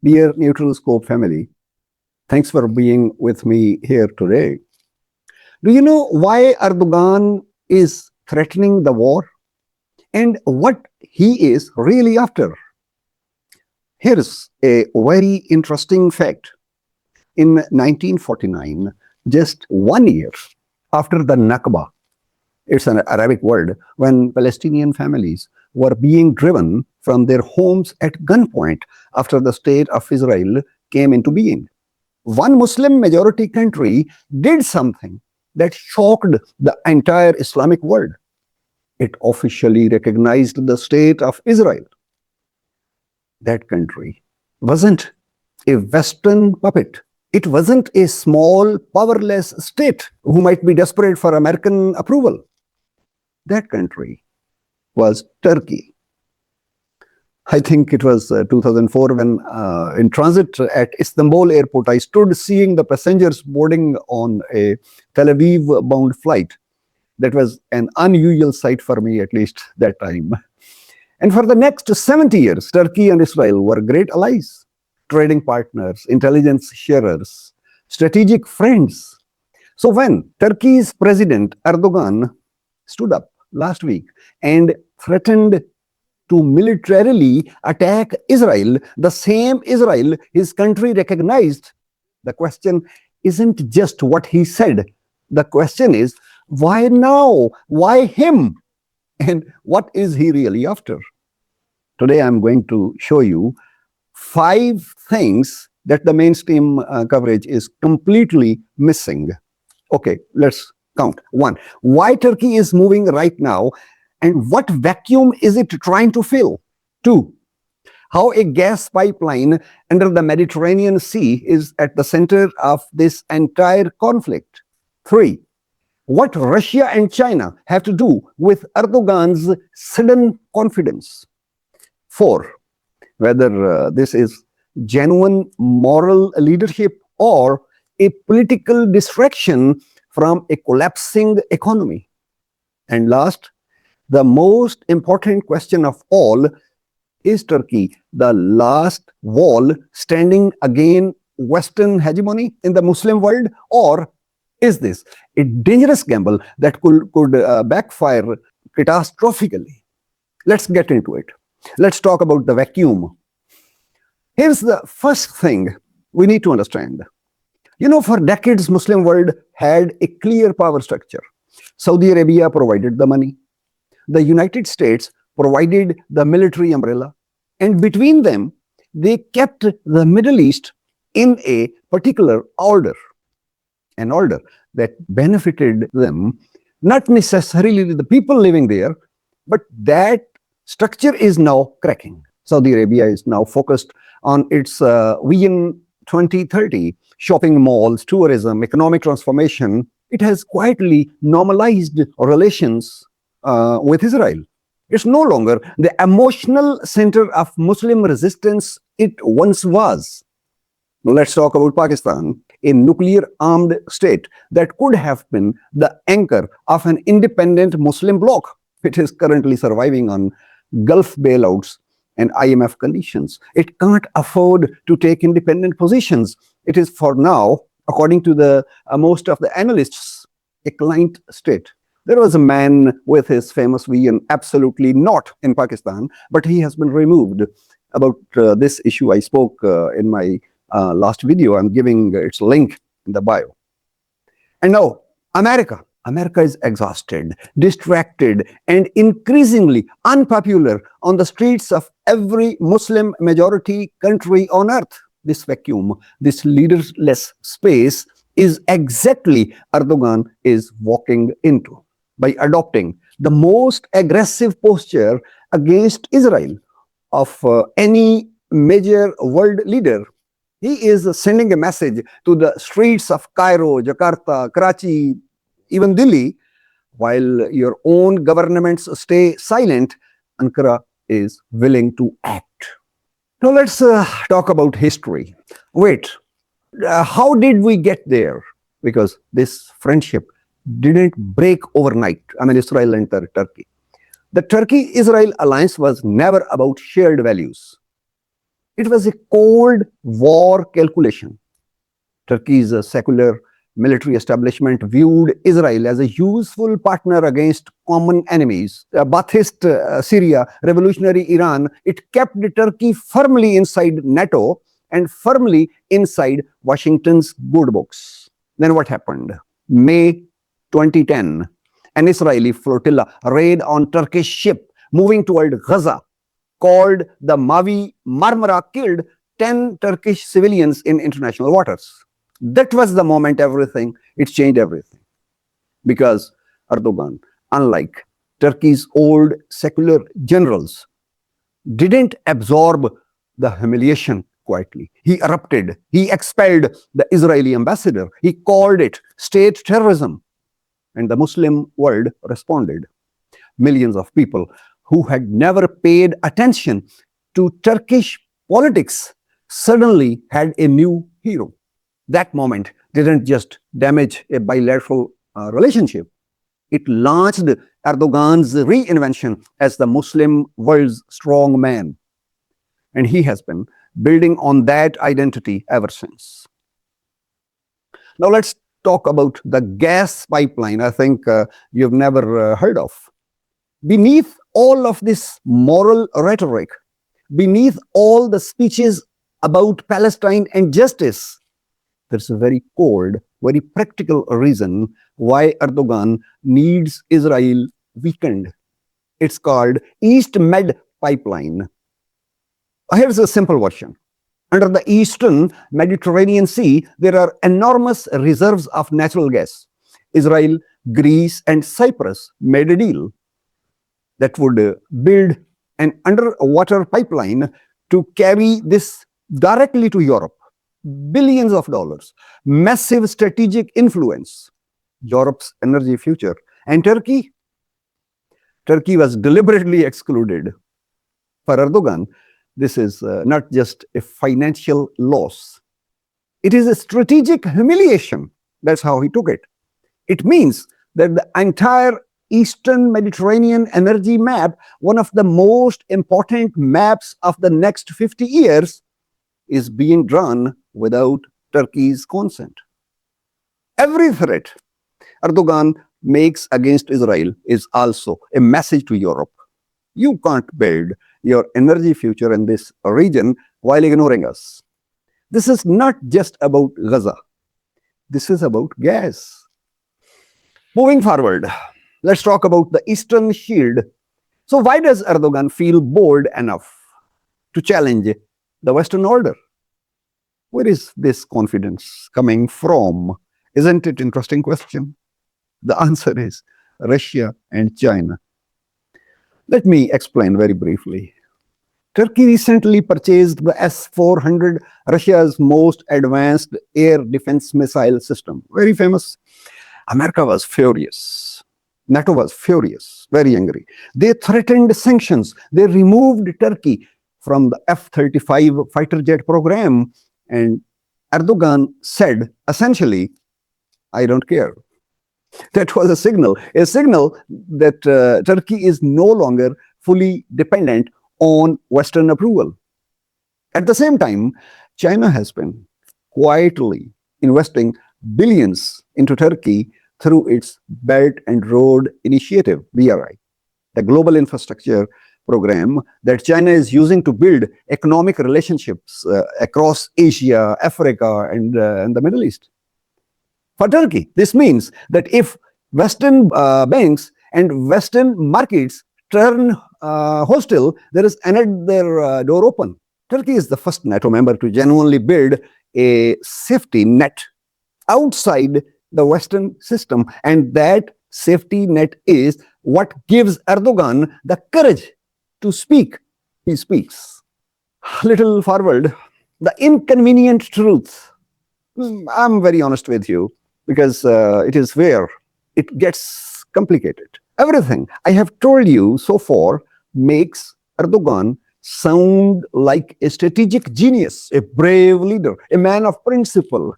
Dear Neutral Scope family, thanks for being with me here today. Do you know why Erdoğan is threatening the war and what he is really after? Here's a very interesting fact. In 1949, just 1 year after the Nakba, it's an Arabic word, when Palestinian families were being driven from their homes at gunpoint after the state of Israel came into being. One Muslim majority country did something that shocked the entire Islamic world. It officially recognized the state of Israel. That country wasn't a Western puppet. It wasn't a small, powerless state who might be desperate for American approval. That country was Turkey. I think it was 2004 when in transit at Istanbul airport, I stood seeing the passengers boarding on a Tel Aviv-bound flight. That was an unusual sight for me, at least that time. And for the next 70 years, Turkey and Israel were great allies, trading partners, intelligence sharers, strategic friends. So when Turkey's president Erdoğan stood up last week and threatened to militarily attack Israel, the same Israel his country recognized, the question isn't just what he said. The question is, why now? Why him? And what is he really after? Today I'm going to show you 5 things that the mainstream coverage is completely missing. Okay, let's count. 1, why Turkey is moving right now and what vacuum is it trying to fill? 2, how a gas pipeline under the Mediterranean Sea is at the center of this entire conflict. 3, what Russia and China have to do with Erdogan's sudden confidence. 4, whether this is genuine moral leadership or a political distraction from a collapsing economy. And last, the most important question of all, is Turkey the last wall standing against Western hegemony in the Muslim world, or is this a dangerous gamble that could backfire catastrophically? Let's get into it. Let's talk about the vacuum. Here's the first thing we need to understand. You know, for decades, Muslim world had a clear power structure. Saudi Arabia provided the money. The United States provided the military umbrella. And between them, they kept the Middle East in a particular order. An order that benefited them, not necessarily the people living there, but that structure is now cracking. Saudi Arabia is now focused on its Vision 2030, shopping malls, tourism, economic transformation. It has quietly normalized relations with Israel. It's no longer the emotional center of Muslim resistance it once was. Let's talk about Pakistan, a nuclear-armed state that could have been the anchor of an independent Muslim bloc. It is currently surviving on Gulf bailouts and IMF conditions. It can't afford to take independent positions. It is for now, according to the most of the analysts, a client state. There was a man with his famous vision, absolutely not in Pakistan, but he has been removed. About this issue, I spoke in my last video. I'm giving its link in the bio. And now, America. America is exhausted, distracted, and increasingly unpopular on the streets of every Muslim majority country on earth. This vacuum, this leaderless space is exactly Erdogan is walking into by adopting the most aggressive posture against Israel of any major world leader. He is sending a message to the streets of Cairo, Jakarta, Karachi, even Delhi. While your own governments stay silent, Ankara is willing to act. Now let's talk about history. Wait, how did we get there? Because this friendship didn't break overnight. I mean, Israel and Turkey. The Turkey-Israel alliance was never about shared values. It was a Cold War calculation. Turkey's secular military establishment viewed Israel as a useful partner against common enemies. Ba'athist Syria, revolutionary Iran, it kept Turkey firmly inside NATO and firmly inside Washington's good books. Then what happened? May 2010, an Israeli flotilla raid on Turkish ship moving toward Gaza called the Mavi Marmara killed 10 Turkish civilians in international waters. That was the moment it changed everything. Because Erdogan, unlike Turkey's old secular generals, didn't absorb the humiliation quietly. He erupted. He expelled the Israeli ambassador. He called it state terrorism. And the Muslim world responded. Millions of people who had never paid attention to Turkish politics suddenly had a new hero. That moment didn't just damage a bilateral relationship. It launched Erdogan's reinvention as the Muslim world's strong man. And he has been building on that identity ever since. Now let's talk about the gas pipeline. I think you've never heard of. Beneath all of this moral rhetoric, beneath all the speeches about Palestine and justice, there's a very cold, very practical reason why Erdogan needs Israel weakened. It's called East Med Pipeline. Here's a simple version. Under the Eastern Mediterranean Sea, there are enormous reserves of natural gas. Israel, Greece, and Cyprus made a deal that would build an underwater pipeline to carry this directly to Europe. Billions of dollars, massive strategic influence, Europe's energy future. And Turkey? Turkey was deliberately excluded. For Erdogan, this is not just a financial loss. It is a strategic humiliation. That's how he took it. It means that the entire Eastern Mediterranean energy map, one of the most important maps of the next 50 years, is being drawn without Turkey's consent. Every threat Erdogan makes against Israel is also a message to Europe. You can't build your energy future in this region while ignoring us. This is not just about Gaza. This is about gas. Moving forward, let's talk about the Eastern Shield. So why does Erdogan feel bold enough to challenge the Western order? Where is this confidence coming from? Isn't it an interesting question? The answer is Russia and China. Let me explain very briefly. Turkey recently purchased the S-400, Russia's most advanced air defense missile system. Very famous. America was furious. NATO was furious, very angry. They threatened sanctions. They removed Turkey from the F-35 fighter jet program. And Erdogan said, essentially, I don't care. That was a signal that Turkey is no longer fully dependent on Western approval. At the same time, China has been quietly investing billions into Turkey through its Belt and Road Initiative, BRI, the global infrastructure program that China is using to build economic relationships across Asia, Africa, and the Middle East. For Turkey, this means that if Western banks and Western markets turn hostile, there is another door open. Turkey is the first NATO member to genuinely build a safety net outside the Western system. And that safety net is what gives Erdogan the courage to speak. He speaks. Little forward, the inconvenient truth. I'm very honest with you because it is where it gets complicated. Everything I have told you so far makes Erdogan sound like a strategic genius, a brave leader, a man of principle.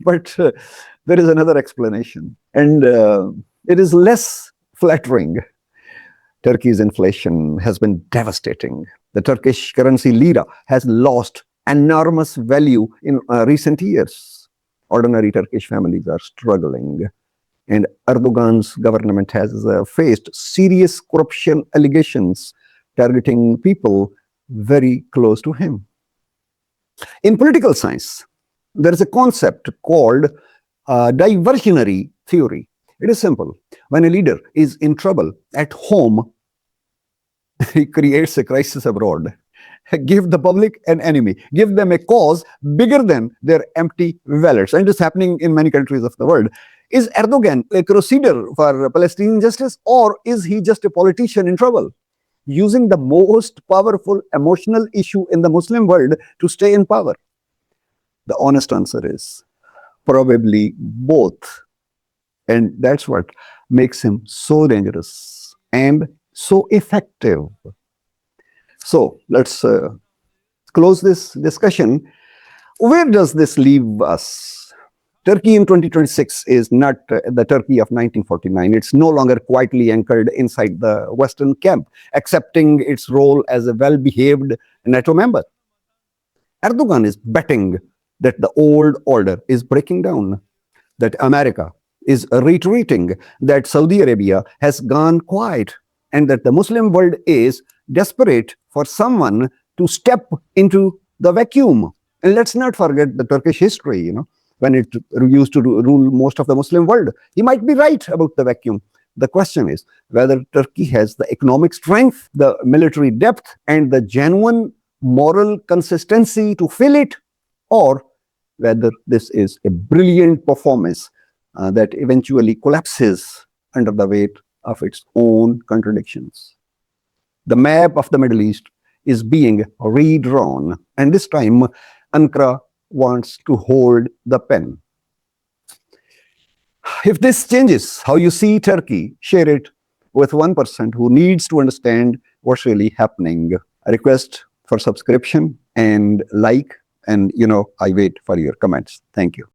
But there is another explanation, and it is less flattering. Turkey's inflation has been devastating. The Turkish currency lira has lost enormous value in recent years. Ordinary Turkish families are struggling. And Erdogan's government has faced serious corruption allegations targeting people very close to him. In political science, there is a concept called diversionary theory. It is simple. When a leader is in trouble at home, he creates a crisis abroad. Give the public an enemy. Give them a cause bigger than their empty wallets. And it's happening in many countries of the world. Is Erdogan a crusader for Palestinian justice, or is he just a politician in trouble, using the most powerful emotional issue in the Muslim world to stay in power? The honest answer is probably both. And that's what makes him so dangerous and so effective. So let's close this discussion. Where does this leave us? Turkey in 2026 is not the Turkey of 1949. It's no longer quietly anchored inside the Western camp, accepting its role as a well-behaved NATO member. Erdogan is betting that the old order is breaking down, that America is retreating, that Saudi Arabia has gone quiet, and that the Muslim world is desperate for someone to step into the vacuum. And let's not forget the Turkish history, when it used to rule most of the Muslim world. He might be right about the vacuum. The question is whether Turkey has the economic strength, the military depth, and the genuine moral consistency to fill it, or whether this is a brilliant performance that eventually collapses under the weight of its own contradictions. The map of the Middle East is being redrawn, and this time Ankara wants to hold the pen. If this changes how you see Turkey, share it with one person who needs to understand what's really happening. A request for subscription and like, and I wait for your comments. Thank you.